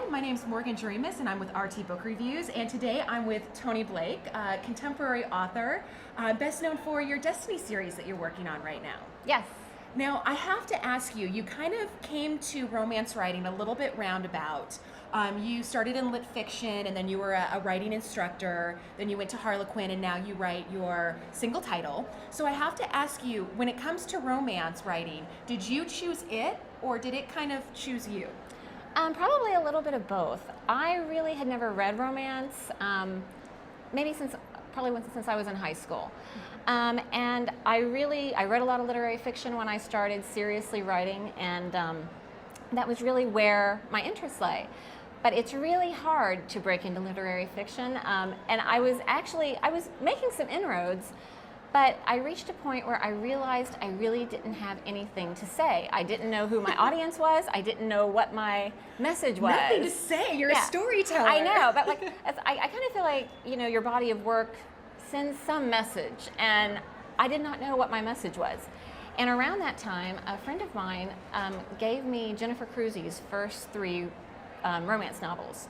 my name's Morgan Jeremus and I'm with RT Book Reviews, and today I'm with Toni Blake, contemporary author, best known for your Destiny series that you're working on right now. Yes. Now, I have to ask you, you kind of came to romance writing a little bit roundabout. You started in lit fiction, and then you were a writing instructor, then you went to Harlequin, and now you write your single title. So I have to ask you, when it comes to romance writing, did you choose it, or did it kind of choose you? Probably a little bit of both. I really had never read romance, maybe since I was in high school. And I read a lot of literary fiction when I started seriously writing, and that was really where my interest lay. But it's really hard to break into literary fiction, and I was making some inroads, but I reached a point where I realized I really didn't have anything to say. I didn't know who my audience was. I didn't know what my message was. Nothing to say. You're a storyteller. I know, but I kind of feel like, your body of work sends some message, and I did not know what my message was. And around that time, a friend of mine gave me Jennifer Cruzy's first 3 romance novels.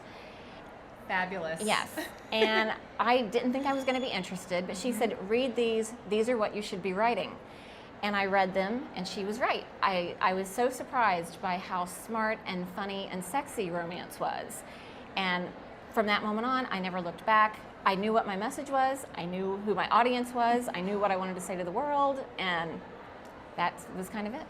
Fabulous. Yes. And I didn't think I was going to be interested, but she said, read these are what you should be writing. And I read them, and she was right. I was so surprised by how smart and funny and sexy romance was. And from that moment on, I never looked back. I knew what my message was, I knew who my audience was, I knew what I wanted to say to the world, and that was kind of it.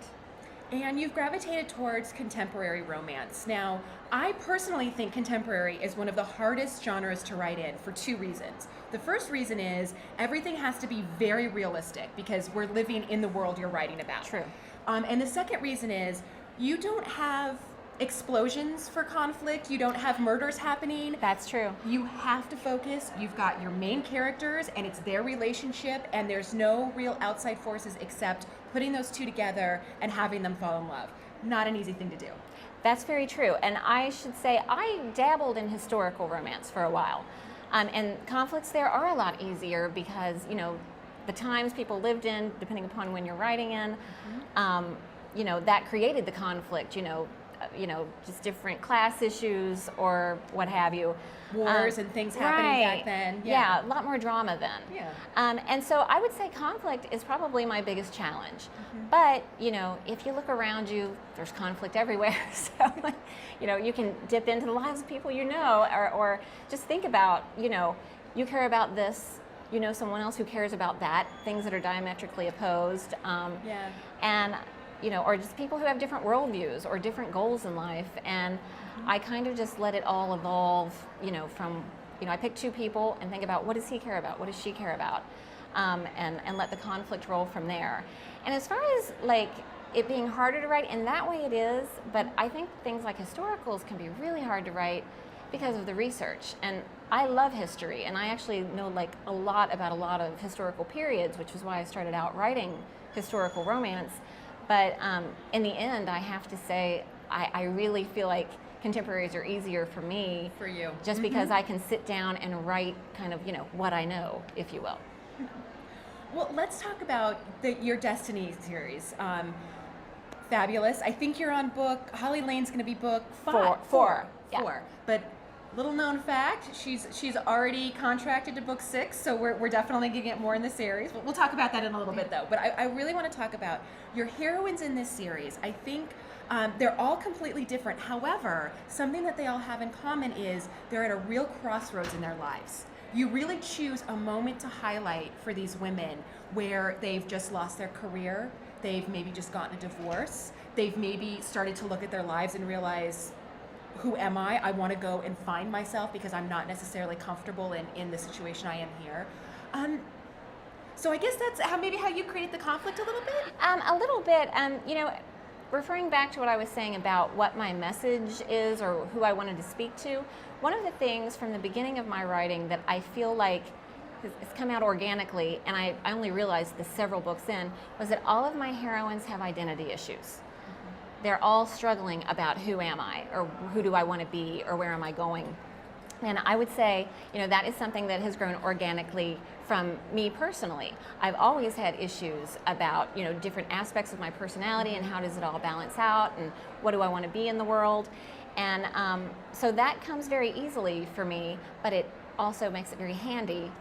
And you've gravitated towards contemporary romance. Now, I personally think contemporary is one of the hardest genres to write in for 2 reasons. The first reason is everything has to be very realistic because we're living in the world you're writing about. True. And the second reason is you don't have explosions for conflict, you don't have murders happening. That's true. You have to focus, you've got your main characters and it's their relationship, and there's no real outside forces except putting those 2 together and having them fall in love. Not an easy thing to do. That's very true. And I should say I dabbled in historical romance for a while. And conflicts there are a lot easier because, the times people lived in, depending upon when you're writing in, that created the conflict, just different class issues or what have you. Wars and things happening back then. Yeah, a lot more drama then. Yeah. And so I would say conflict is probably my biggest challenge. But, if you look around you, there's conflict everywhere. So, you can dip into the lives of people or just think about, you care about this, someone else who cares about that, things that are diametrically opposed. And or just people who have different worldviews or different goals in life. And I kind of just let it all evolve, from, I pick 2 people and think about what does he care about, what does she care about, and let the conflict roll from there. And as far as it being harder to write, in that way it is, but I think things like historicals can be really hard to write because of the research. And I love history, and I actually know a lot about a lot of historical periods, which is why I started out writing historical romance. But in the end, I have to say, I really feel like contemporaries are easier for me. For you. Just because I can sit down and write kind of, what I know, if you will. Well, let's talk about your Destiny series. Fabulous. I think you're on book, Holly Lane's going to be book 5. 4. Yeah. 4. But little known fact, she's already contracted to book 6, so we're definitely going to get more in the series. We'll talk about that in a little bit, though. But I really want to talk about your heroines in this series. I think they're all completely different. However, something that they all have in common is they're at a real crossroads in their lives. You really choose a moment to highlight for these women where they've just lost their career, they've maybe just gotten a divorce, they've maybe started to look at their lives and realize, who am I? I want to go and find myself because I'm not necessarily comfortable in the situation I am here. So I guess that's how you created the conflict a little bit? A little bit. Referring back to what I was saying about what my message is or who I wanted to speak to, one of the things from the beginning of my writing that I feel like it's come out organically, and I only realized this several books in, was that all of my heroines have identity issues. They're all struggling about who am I, or who do I want to be, or where am I going. And I would say, that is something that has grown organically from me personally. I've always had issues about, different aspects of my personality and how does it all balance out and what do I want to be in the world. And so that comes very easily for me, but it also makes it very handy,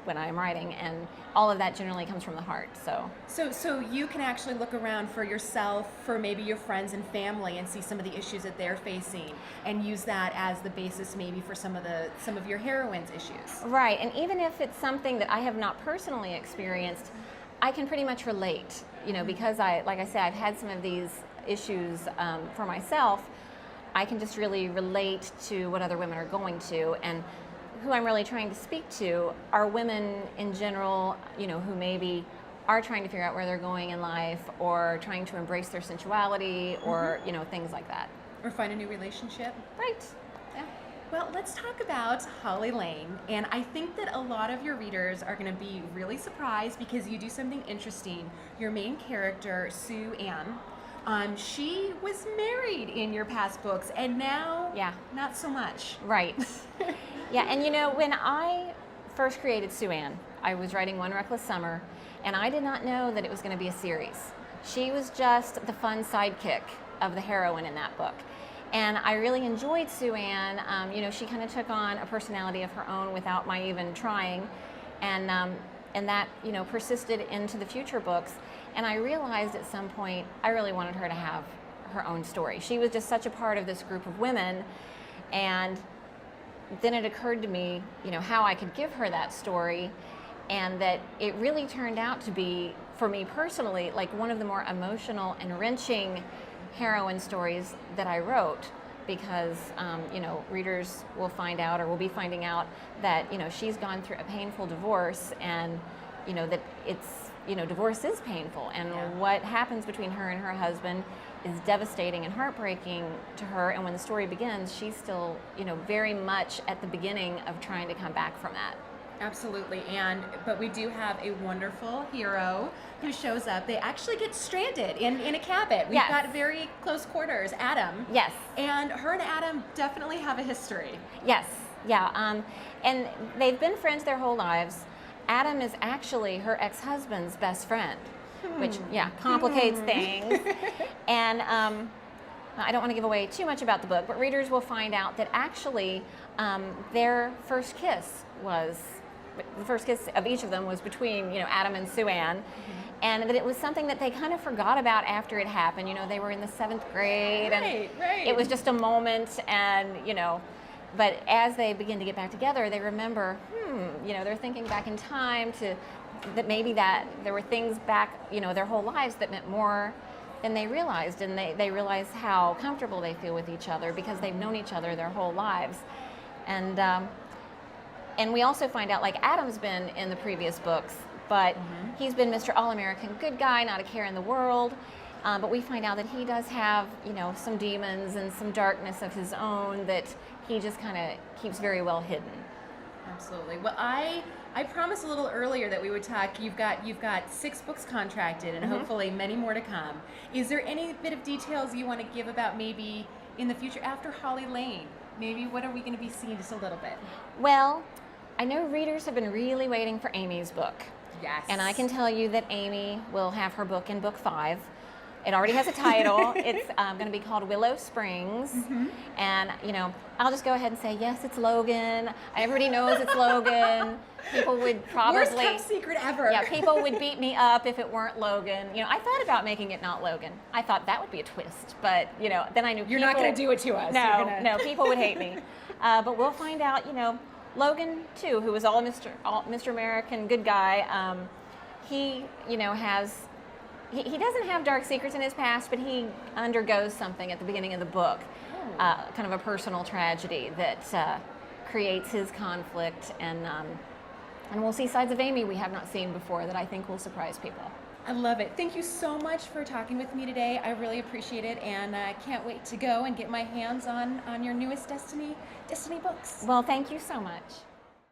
when I'm writing, and all of that generally comes from the heart. So you can actually look around for yourself, for maybe your friends and family, and see some of the issues that they're facing, and use that as the basis maybe for some of your heroines' issues. Right, and even if it's something that I have not personally experienced, I can pretty much relate, because like I said, I've had some of these issues for myself. I can just really relate to what other women are going to, and who I'm really trying to speak to are women in general, who maybe are trying to figure out where they're going in life, or trying to embrace their sensuality, or things like that. Or find a new relationship. Right. Yeah. Well, let's talk about Holly Lane, and I think that a lot of your readers are going to be really surprised because you do something interesting. Your main character, Sue Ann, she was married in your past books, and now, not so much. Right. Yeah, and when I first created Sue Ann, I was writing One Reckless Summer, and I did not know that it was going to be a series. She was just the fun sidekick of the heroine in that book. And I really enjoyed Sue Ann. She kind of took on a personality of her own without my even trying, and that persisted into the future books. And I realized at some point I really wanted her to have her own story. She was just such a part of this group of women, and then it occurred to me, how I could give her that story, and that it really turned out to be, for me personally, like one of the more emotional and wrenching heroine stories that I wrote, because readers will find out, or will be finding out, that she's gone through a painful divorce, and that it's divorce is painful, and what happens between her and her husband is devastating and heartbreaking to her. And when the story begins, she's still very much at the beginning of trying to come back from that. Absolutely. But we do have a wonderful hero who shows up. They actually get stranded in a cabin. We've got very close quarters. Adam. Yes. And her and Adam definitely have a history. Yes. Yeah. And they've been friends their whole lives. Adam is actually her ex-husband's best friend, which complicates things. And I don't want to give away too much about the book, but readers will find out that actually their first kiss was, the first kiss of each of them was between Adam and Sue Ann, and that it was something that they kind of forgot about after it happened. They were in the 7th grade, and it was just a moment, and but as they begin to get back together, they remember, they're thinking back in time to that maybe that there were things back, their whole lives that meant more than they realized, and they realize how comfortable they feel with each other because they've known each other their whole lives. And we also find out, like, Adam's been in the previous books, but he's been Mr. All-American good guy, not a care in the world. But we find out that he does have, some demons and some darkness of his own that he just kind of keeps very well hidden. Absolutely. Well, I promised a little earlier that we would talk. You've got 6 books contracted, and hopefully many more to come. Is there any bit of details you want to give about maybe in the future after Holly Lane? Maybe what are we going to be seeing just a little bit? Well, I know readers have been really waiting for Amy's book. Yes. And I can tell you that Amy will have her book in book 5. It already has a title. It's going to be called Willow Springs. And, I'll just go ahead and say, yes, it's Logan. Everybody knows it's Logan. People would probably... Worst kept secret ever. Yeah, people would beat me up if it weren't Logan. I thought about making it not Logan. I thought that would be a twist. But, then I knew You're not going to do it to us. No, people would hate me. But we'll find out, Logan, too, who was all Mr. American good guy, he, has... He doesn't have dark secrets in his past, but he undergoes something at the beginning of the book, kind of a personal tragedy that creates his conflict, and we'll see sides of Amy we have not seen before that I think will surprise people. I love it. Thank you so much for talking with me today. I really appreciate it, and I can't wait to go and get my hands on your newest Destiny books. Well, thank you so much.